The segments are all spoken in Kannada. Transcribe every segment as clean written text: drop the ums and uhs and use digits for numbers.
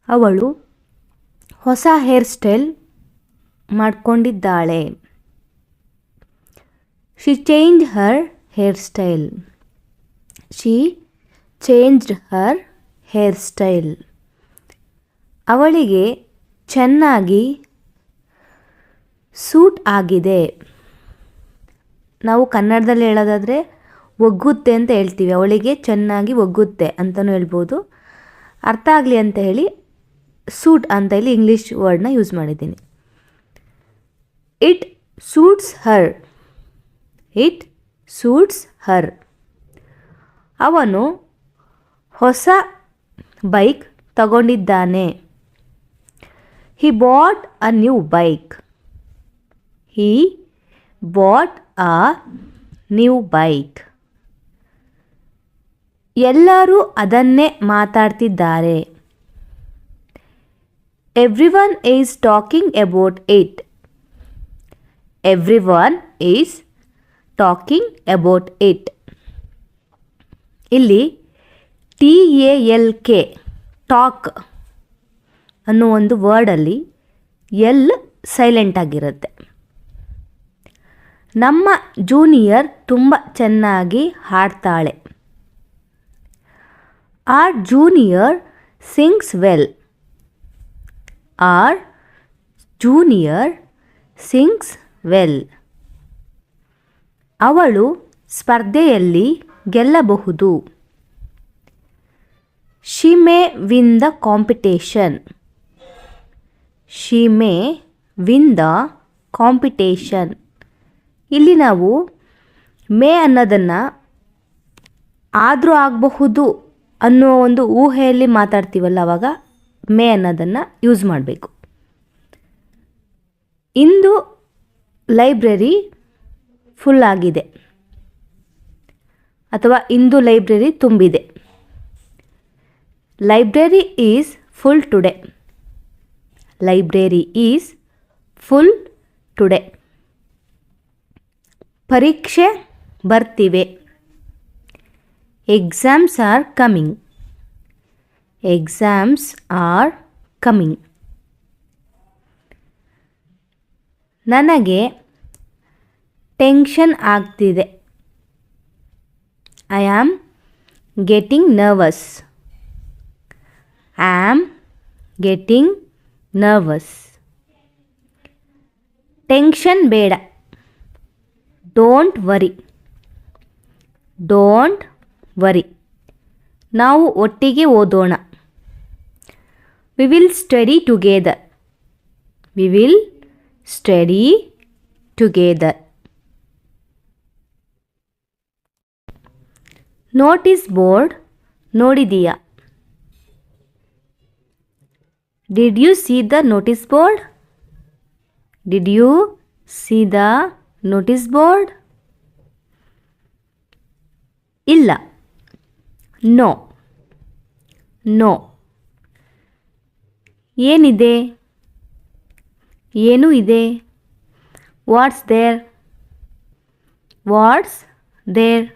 ಅವಳು ಹೊಸ ಹೇರ್ ಸ್ಟೈಲ್ ಮಾಡ್ಕೊಂಡಿದ್ದಾಳೆ. She change her hair style. She changed her hair style. ಅವಳಿಗೆ ಚೆನ್ನಾಗಿ ಸೂಟ್ ಆಗಿದೆ. ನಾವು ಕನ್ನಡದಲ್ಲಿ ಹೇಳೋದಾದರೆ ಒಗ್ಗುತ್ತೆ ಅಂತ ಹೇಳ್ತೀವಿ. ಅವಳಿಗೆ ಚೆನ್ನಾಗಿ ಒಗ್ಗುತ್ತೆ ಅಂತಲೂ ಹೇಳ್ಬೋದು. ಅರ್ಥ ಆಗಲಿ ಅಂತ ಹೇಳಿ ಸೂಟ್ ಅಂತ ಇಲ್ಲಿ ಇಂಗ್ಲೀಷ್ ವರ್ಡ್ನ ಯೂಸ್ ಮಾಡಿದ್ದೀನಿ. It suits her. It suits her. ಅವನು ಹೊಸ ಬೈಕ್ ತಗೊಂಡಿದ್ದಾನೆ. He bought a new bike. He bought a new bike. ಎಲ್ಲರೂ ಅದನ್ನೇ ಮಾತಾಡ್ತಿದ್ದಾರೆ. Everyone is talking about it. Everyone is talking about it. ಇಲ್ಲಿ TALK ಟಾಕ್ ಅನ್ನೋ ಒಂದು ವರ್ಡಲ್ಲಿ ಎಲ್ ಸೈಲೆಂಟ್ ಆಗಿರುತ್ತೆ. ನಮ್ಮ ಜೂನಿಯರ್ ತುಂಬ ಚೆನ್ನಾಗಿ ಹಾಡ್ತಾಳೆ. Our junior sings well. Our junior sings well. ಅವಳು ಸ್ಪರ್ಧೆಯಲ್ಲಿ ಗೆಲ್ಲಬಹುದು. She may win the competition. She may win the competition. ಇಲ್ಲಿ ನಾವು ಮೇ ಅನ್ನೋದನ್ನು ಆದರೂ ಆಗಬಹುದು ಅನ್ನೋ ಒಂದು ಊಹೆಯಲ್ಲಿ ಮಾತಾಡ್ತೀವಲ್ಲ, ಆವಾಗ ಮೇ ಅನ್ನೋದನ್ನು ಯೂಸ್ ಮಾಡಬೇಕು. ಇಂದು ಲೈಬ್ರರಿ ಫುಲ್ ಆಗಿದೆ ಅಥವಾ ಇಂದು ಲೈಬ್ರರಿ ತುಂಬಿದೆ. Library is full today. Library is full today. ಪರೀಕ್ಷೆ ಬರ್ತಿವೆ. Exams are coming. Exams are coming. ನನಗೆ ಟೆನ್ಷನ್ ಆಗ್ತಿದೆ. I am getting nervous. I am getting nervous. Tension ಬೇಡ. Don't worry. Don't worry. ನಾವು ಒಟ್ಟಿಗೆ ಓದೋಣ. We will study together. We will study together. Notice board ನೋಡಿದೀಯಾ? Did you see the notice board? Did you see the notice board? ಇಲ್ಲ. ನೋ. ನೋ. ಏನಿದೆ? ಏನು ಇದೆ? What's there? What's there?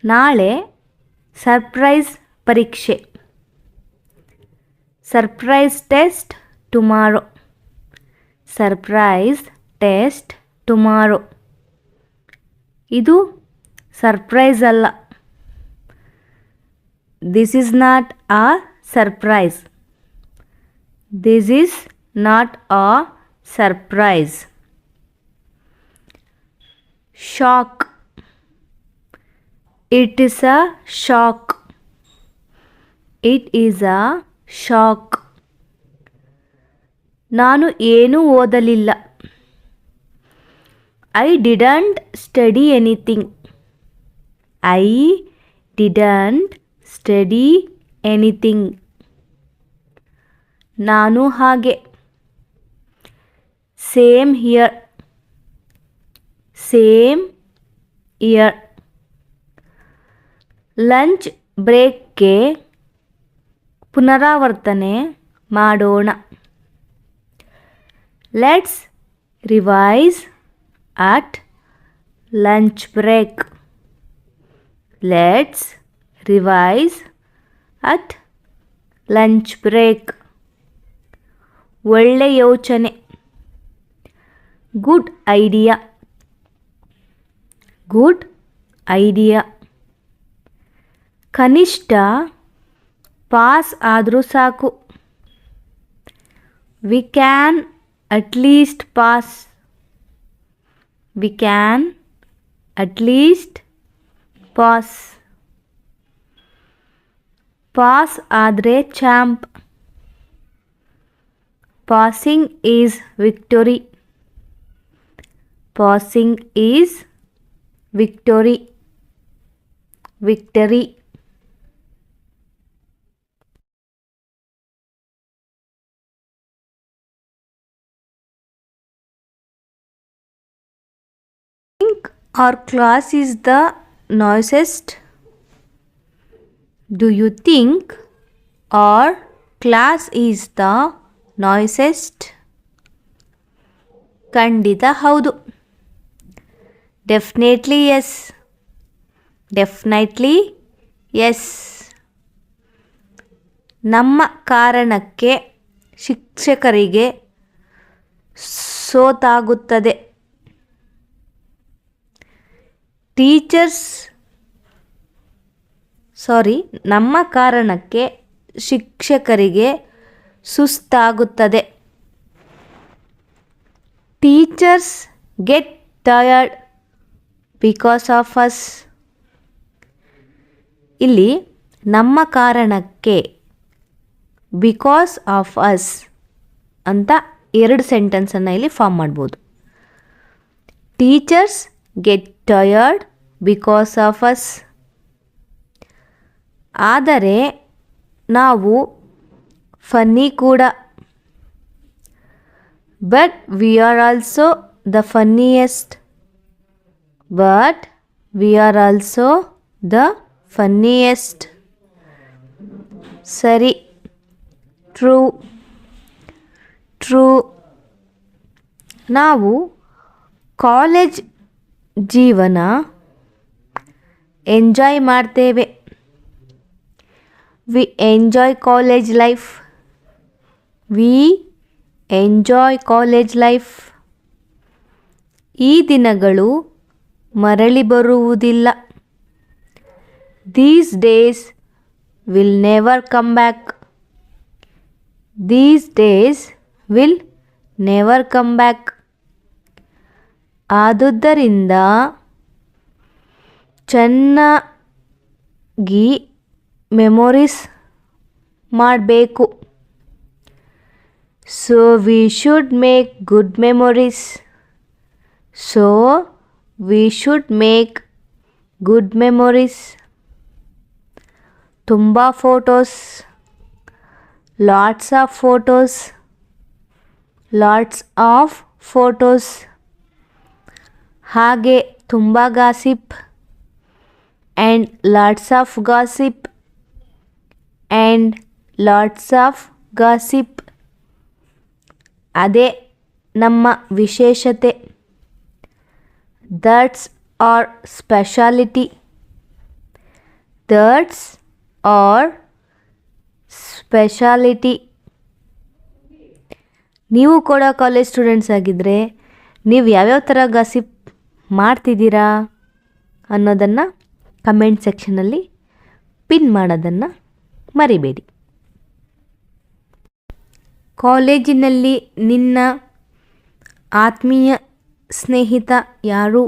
ನಾಳೆ ಸರ್ಪ್ರೈಸ್ ಪರೀಕ್ಷೆ. Surprise test tomorrow. Surprise test tomorrow. ಇದು ಸರ್ಪ್ರೈಸ್ ಅಲ್ಲ. This is not a surprise. This is not a surprise. Shock. It is a shock. It is a shock. ನಾನು ಏನೂ ಓದಲಿಲ್ಲ. I didn't study anything. I didn't study anything. ನಾನು ಹಾಗೆ. Same here. Same here. Lunch ಬ್ರೇಕ್ಗೆ ಪುನರಾವರ್ತನೆ ಮಾಡೋಣ. Let's revise at lunch break. Let's revise at lunch break. ಒಳ್ಳೆ ಯೋಚನೆ. Good idea. Good idea. ಕನಿಷ್ಠ ಪಾಸ್ ಆದರೂ ಸಾಕು. We can at least pass. We can at least pass. Pass ಆದರೆ champ. Passing is victory. Passing is victory. Victory. Think our class is the noisiest? Do you think our class is the noisiest? ಖಂಡಿತ ಹೌದು. Definitely yes. Definitely yes. ನಮ್ಮ ಕಾರಣಕ್ಕೆ ಶಿಕ್ಷಕರಿಗೆ ಸೋತಾಗುತ್ತದೆ. ನಮ್ಮ ಕಾರಣಕ್ಕೆ ಶಿಕ್ಷಕರಿಗೆ ಸುಸ್ತಾಗುತ್ತದೆ. Teachers get tired because of us. ಇಲ್ಲಿ ನಮ್ಮ ಕಾರಣಕ್ಕೆ ಬಿಕಾಸ್ ಆಫ್ ಅಸ್ ಅಂತ 2 ಸೆಂಟೆನ್ಸನ್ನು ಇಲ್ಲಿ ಫಾರ್ಮ್ ಮಾಡ್ಬೋದು. Teachers get tired because of us. ಆದರೆ ನಾವು ಫನ್ನಿ ಕೂಡ. But we are also the funniest. But we are also the funniest. ಸರಿ. ಟ್ರೂ. ಟ್ರೂ. ನಾವು ಕಾಲೇಜ್ ಜೀವನ ಎಂಜಾಯ್ ಮಾಡ್ತೇವೆ. V enjoy college life. V enjoy college life. ಈ ದಿನಗಳು ಮರಳಿ ಬರುವುದಿಲ್ಲ. These days will never come back. These days will never come back. ಆದುದರಿಂದ ಚೆನ್ನಾಗಿ ಮೆಮೊರೀಸ್ ಮಾಡಬೇಕು. So we should make good memories. So we should make good memories. ತುಂಬ photos. Lots of photos. Lots of photos. ಹಾಗೆ ತುಂಬ gossip. And lots of gossip. And lots of gossip. ಅದೇ ನಮ್ಮ ವಿಶೇಷತೆ. That's our speciality. That's our speciality. ನೀವು ಕೂಡ ಕಾಲೇಜ್ ಸ್ಟೂಡೆಂಟ್ಸ್ ಆಗಿದ್ದರೆ ನೀವು ಯಾವ್ಯಾವ ಥರ ಗಾಸಿಪ್ ಮಾಡ್ತಿದ್ದೀರಾ ಅನ್ನೋದನ್ನು ಕಮೆಂಟ್ ಸೆಕ್ಷನಲ್ಲಿ ಪಿನ್ ಮಾಡೋದನ್ನು ಮರಿಬೇಡಿ. ಕಾಲೇಜಿನಲ್ಲಿ ನಿನ್ನ ಆತ್ಮೀಯ ಸ್ನೇಹಿತ ಯಾರು?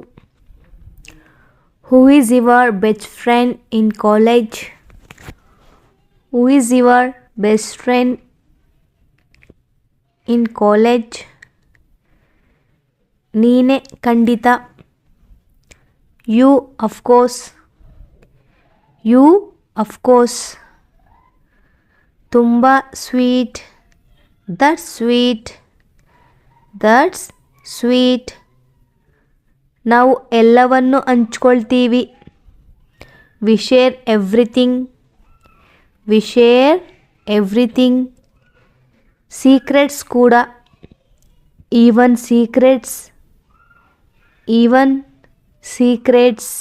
Who is your best friend in college? Who is your best friend in college? ನೀನೇ ಖಂಡಿತ. You of course. You of course. ತುಂಬ sweet. That's sweet. That's sweet. ನಾವು ಎಲ್ಲವನ್ನು ಹಂಚ್ಕೊಳ್ತೀವಿ. We share everything. We share everything. Secrets ಕೂಡ. Even secrets. Even secrets.